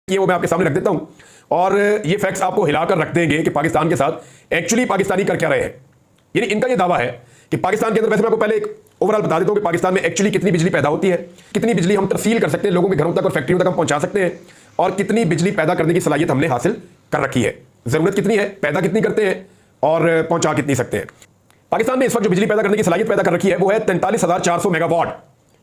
कि वो मैं आपके सामने रख देता हूं और ये फैक्ट्स आपको हिलाकर रख देंगे कि पाकिस्तान के साथ एक्चुअली पाकिस्तानी कर क्या रहे हैं। यानी इनका ये दावा है कि पाकिस्तान के अंदर, वैसे मैं आपको पहले एक ओवरऑल बता देता हूं कि पाकिस्तान में एक्चुअली कितनी बिजली पैदा होती है, कितनी बिजली हम तरसील कर सकते हैं, लोगों के घरों तक और फैक्ट्रियों तक हम पहुंचा सकते हैं, और कितनी बिजली पैदा करने की सलाहियत हमने हासिल कर रखी है। जरूरत कितनी है, पैदा कितनी करते हैं और पहुंचा कितनी सकते हैं। पाकिस्तान में इस वक्त जो बिजली पैदा करने की सलाहियत पैदा कर रखी है वो है 43,400 मेगावाट,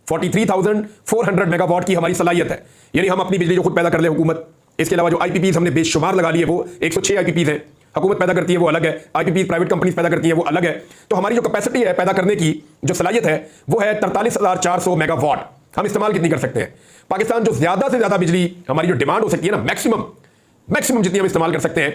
43,400 मेगावाट की हमारी सलाहियत है। यानी हम अपनी बिजली जो खुद पैदा कर ले हुकूमत, इसके अलावा जो आईपीपीज हमने बेशुमार लगा लिए वो 106 आईपीपीज है, हुकूमत पैदा करती है वो अलग है, आईपीपीज प्राइवेट कंपनीज पैदा करती है वो अलग है। तो हमारी जो कैपेसिटी है पैदा करने की, जो सलाहियत है वो है 43,400 मेगावाट। हम इस्तेमाल कितनी कर सकते हैं? पाकिस्तान जो ज्यादा से ज्यादा बिजली हमारी जो डिमांड हो सकती है ना, मैक्सिमम जितनी हम इस्तेमाल कर सकते हैं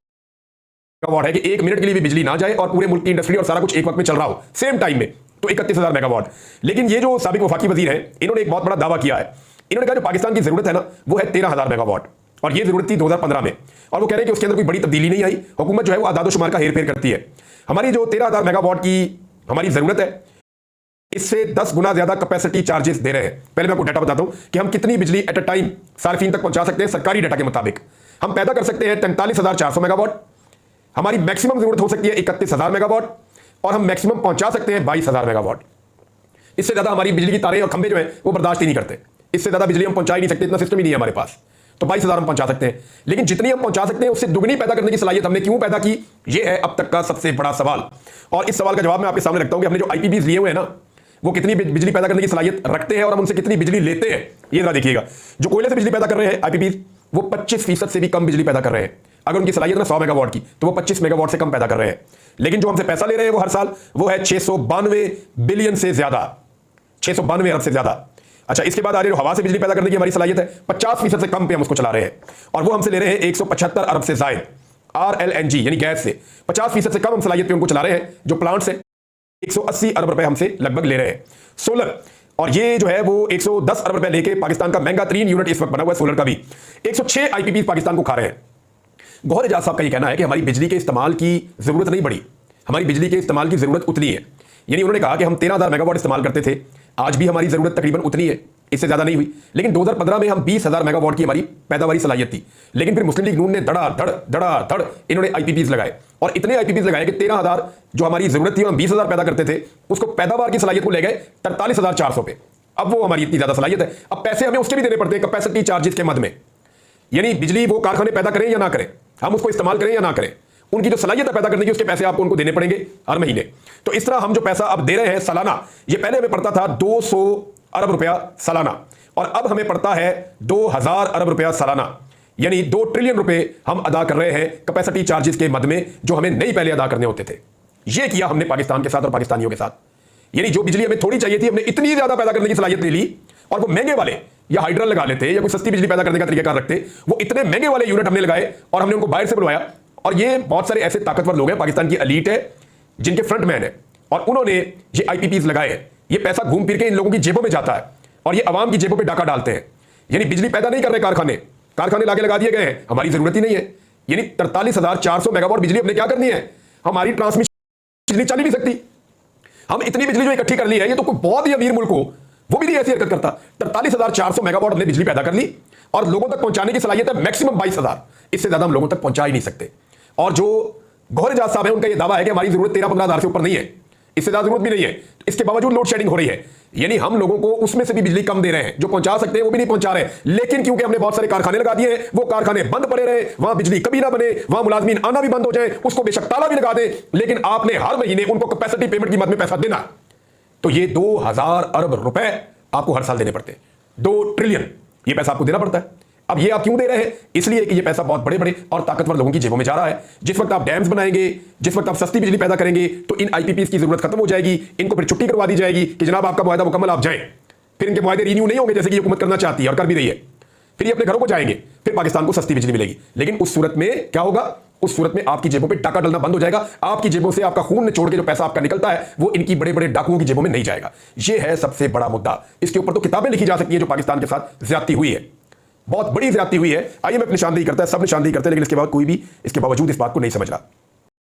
मेगावाट है कि 1 मिनट के लिए भी बिजली ना जाए और पूरे मुल्क की इंडस्ट्री और सारा कुछ एक वक्त में चल रहा हो सेम टाइम में, तो 31,000 मेगावाट। लेकिन ये जो साबिक वफाकी वजीर है, इन्होंने एक बहुत बड़ा दावा किया है। इन्होंने कहा जो पाकिस्तान की जरूरत है ना वो है 13,000 मेगावाट, और ये जरूरत थी 2015 में, और वो कह रहे हैं कि उसके अंदर कोई बड़ी तब्दीली नहीं आई। हुकूमत जो है वो आदाद शुमार का हेर फेर करती है। हमारी जो 13,000 मेगावाट की हमारी जरूरत है, इससे 10 गुना ज्यादा कैपेसिटी चार्जेस दे रहे हैं। पहले मैं आपको डाटा बताता हूं कि हम कितनी बिजली एट अ टाइम सार्फिन तक पहुंचा सकते हैं। सरकारी डाटा के मुताबिक हम पैदा कर सकते हैं 43,400 मेगावाट, हमारी मैक्सिमम जरूरत हो सकती है 31,000 मेगावाट, और हम मैक्सिमम पहुंचा सकते हैं 22,000 मेगावाट। इससे ज्यादा हमारी बिजली की तारें और खंभे जो है वो बर्दाश्त ही नहीं करते। इससे ज्यादा बिजली हम पहुंचा ही नहीं सकते, इतना सिस्टम ही नहीं है हमारे पास। तो 22,000 हम पहुंचा सकते हैं, लेकिन जितनी हम पहुंचा सकते हैं उससे दुगनी पैदा करने की सलाहियत हमने क्यों पैदा की, यह है अब तक का सबसे बड़ा सवाल। और इस सवाल का जवाब मैं आपके सामने रखता हूं कि हमने जो आईपीपीज लिए हुए हैं ना, वो कितनी बिजली पैदा करने की सलाहियत रखते हैं और हम उनसे कितनी बिजली लेते हैं। ये जरा देखिएगा, जो कोयले से बिजली पैदा कर रहे हैं आईपीपीज, वो 25% से भी कम बिजली पैदा कर रहे हैं। अगर उनकी सलाहियत ना 100 मेगावाट की, तो वो 25 मेगावाट से कम पैदा कर रहे हैं। लेकिन जो हमसे पैसा ले रहे हैं वो हर साल वो है 692 बिलियन से ज्यादा, 692 अरब से ज्यादा। अच्छा, इसके बाद आ रही जो हवा से बिजली पैदा करने की हमारी सलाहियत है 50% से कम पे हम उसको चला रहे हैं, और वो हमसे ले रहे हैं 175 अरब से जायद RLNG यानी गैस से। 50% से कम हम सलाहियत पे उनको चला रहे हैं। जो प्लांट से 180 अरब रुपए हमसे लगभग ले रहे हैं। सोलर, और ये जो है वो 110 अरब रुपए लेके पाकिस्तान का महंगा 3 यूनिट इस वक्त बना हुआ है सोलर का भी। 106 आईपीपी पाकिस्तान को खा रहे हैं। गौहर एजाज साहब का ये कहना है कि हमारी बिजली के इस्तेमाल की जरूरत नहीं बढ़ी, हमारी बिजली के इस्तेमाल की जरूरत उतनी है। यानी उन्होंने कहा कि हम 13,000 मेगावाट इस्तेमाल करते थे, आज भी हमारी जरूरत तकरीबन उतनी है, इससे ज्यादा नहीं हुई। लेकिन 2015 में हम 20,000 मेगावाट की हमारी पैदावारी सलाहियत थी। लेकिन फिर मुस्लिम लीग नून ने धड़ इन्होंने आईपीपीज लगाए, और इतने आईपीपीज लगाए कि 13,000 जो हमारी जरूरत थी हम 20,000 पैदा करते थे, उसको पैदावार की सलाहियत को ले गए 43,400 पे। अब वो हमारी इतनी ज्यादा सलाहियत है, अब पैसे हमें उसके भी देने पड़ते हैं कैपेसिटी चार्जेस के मद में। यानी बिजली वो कारखाने पैदा करें या ना करें, हम उसको इस्तेमाल करें या ना करें, उनकी जो सलाहियत है पैदा करने की, उसके पैसे आपको उनको देने पड़ेंगे हर महीने। तो इस तरह हम जो पैसा अब दे रहे हैं सालाना, ये पहले हमें पड़ता था 200 अरब रुपया सालाना, और अब हमें पड़ता है 2,000 अरब रुपया सालाना। यानी 2 ट्रिलियन रुपए हम अदा कर रहे हैं कैपेसिटी चार्जेस के मद में, जो हमें नहीं पहले अदा करने होते थे। यह किया हमने पाकिस्तान के साथ और पाकिस्तानियों के साथ। यानी जो बिजली हमें थोड़ी चाहिए थी, हमने इतनी ज्यादा पैदा करने की सलाहियत ले ली, और वो महंगे वाले या हाइड्रल लगा लेते या कोई सस्ती बिजली पैदा करने का तरीका रखते, वो इतने महंगे वाले यूनिट हमने लगाए और हमने उनको बाहर से बुलवाया। और ये बहुत सारे ऐसे ताकतवर लोग हैं, पाकिस्तान की एलीट है जिनके फ्रंटमैन है, और उन्होंने ये आईपीपीज लगाए हैं। ये पैसा घूम फिर के इन लोगों की जेबों में जाता है, और ये अवाम की जेबों पे डाका डालते हैं। यानी बिजली पैदा नहीं कर रहे कारखाने लाके लगा दिए गए हैं, हमारी जरूरत ही नहीं है। यानी 43,400 मेगावाट बिजली हमने क्या करनी है, हमारी ट्रांसमिशन बिजली चल ही नहीं सकती। हम इतनी बिजली जो इकट्ठी कर ली है, ये तो कोई बहुत ही अमीर मुल्क हो वो भी नहीं ऐसी हरकत करता। 43,400 मेगावाट हमने बिजली पैदा कर ली, और लोगों तक पहुंचाने की सलाहियत है मैक्सिमम 22,000। इससे ज्यादा हम लोगों तक पहुंचा ही नहीं सकते। और जो गौहर एजाज साहब है, उनका यह दावा है कि हमारी जरूरत 13-15 से ऊपर नहीं है, इससे ज्यादा जरूरत भी नहीं है। इसके बावजूद लोड शेडिंग हो रही है, यानी हम लोगों को उसमें से भी बिजली कम दे रहे हैं, जो पहुंचा सकते हैं वो भी नहीं पहुंचा रहे। लेकिन क्योंकि हमने बहुत सारे कारखाने लगा दिए हैं, वो कारखाने बंद पड़े रहे, वहां बिजली कभी ना बने, वहां मुलाजमीन आना भी बंद हो जाए, उसको बेशक ताला भी लगा दे, लेकिन आपने हर महीने उनको कैपेसिटी पेमेंट की मद में पैसा देना। तो ये 2,000 अरब रुपए आपको हर साल देने पड़ते हैं। 2 ट्रिलियन ये पैसा आपको देना पड़ता है। अब ये आप क्यों दे रहे हैं? इसलिए कि ये पैसा बहुत बड़े बड़े और ताकतवर लोगों की जेबों में जा रहा है। जिस वक्त आप डैम्स बनाएंगे, जिस वक्त आप सस्ती बिजली पैदा करेंगे, तो इन आईपीपीज की जरूरत खत्म हो जाएगी। इनको फिर छुट्टी करवा दी जाएगी कि जनाब आपका मुआहदा मुकम्मल, आप जाएं। फिर इनके मुआहदे रिन्यू नहीं होंगे जैसे कि हुकूमत करना चाहती है और कर भी रही है। फिर ये अपने घरों को जाएंगे, फिर पाकिस्तान को सस्ती बिजली मिलेगी। लेकिन उस सूरत में क्या होगा? उस सूरत में आपकी जेबों पे डाका डलना बंद हो जाएगा। आपकी जेबों से आपका खून निचोड़ के जो पैसा आपका निकलता है, वो इनकी बड़े बड़े डाकुओं की जेबों में नहीं जाएगा। ये है सबसे बड़ा मुद्दा। इसके ऊपर तो किताबें लिखी जा सकती है जो पाकिस्तान के साथ ज्यादती हुई है, बहुत बड़ी ज्यादती हुई है। आईएमएफ निशानदेही करता है, सब निशानदेही करते हैं, लेकिन इसके बाद कोई भी इसके बावजूद इस बात को नहीं समझ रहा।